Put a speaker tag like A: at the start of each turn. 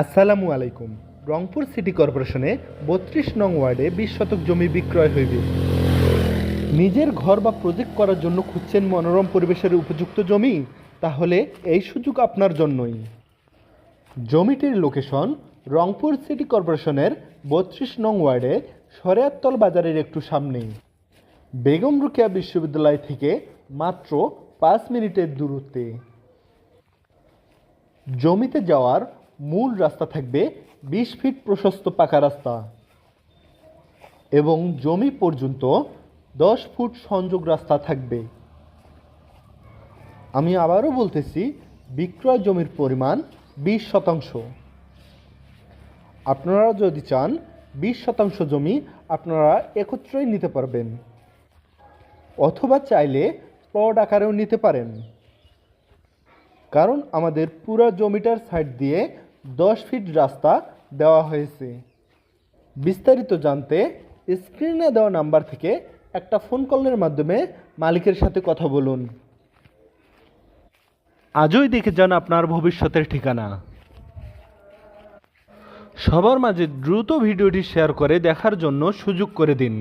A: আসসালামু আলাইকুম। রংপুর সিটি কর্পোরেশনে ৩২ নং ওয়ার্ডে ২০ শতক জমি বিক্রয় হইবে। নিজের ঘর বা প্রজেক্ট করার জন্য খুঁজছেন মনোরম পরিবেশের উপযুক্ত জমি? তাহলে এই সুযোগ আপনার জন্যই। জমিটির লোকেশন রংপুর সিটি কর্পোরেশনের ৩২ নং ওয়ার্ডে শরিয়ততল বাজারের একটু সামনেই। বেগম রোকেয়া বিশ্ববিদ্যালয় থেকে মাত্র ৫ মিনিটের দূরত্বে। জমিতে যাওয়ার মূল রাস্তা থাকবে ২০ ফিট প্রশস্ত পাকা রাস্তা এবং জমি পর্যন্ত ১০ ফুট সংযোগ রাস্তা থাকবে। আমি আবারও বলতেছি, বিক্রয় জমির পরিমাণ ২০ শতাংশ। আপনারা যদি চান ২০ শতাংশ জমি আপনারা একত্রেই নিতে পারবেন, অথবা চাইলে প্লট আকারেও নিতে পারেন, কারণ আমাদের পুরো জমিটার সাইড দিয়ে ১০ ফিট রাস্তা দেওয়া হয়েছে। বিস্তারিত জানতে স্ক্রিনে দেওয়া নাম্বার থেকে একটা ফোন কলের মাধ্যমে মালিকের সাথে কথা বলুন। আজই দেখে যান আপনার ভবিষ্যতের ঠিকানা। সবার মাঝে দ্রুত ভিডিওটি শেয়ার করে দেখার জন্য সুযোগ করে দিন।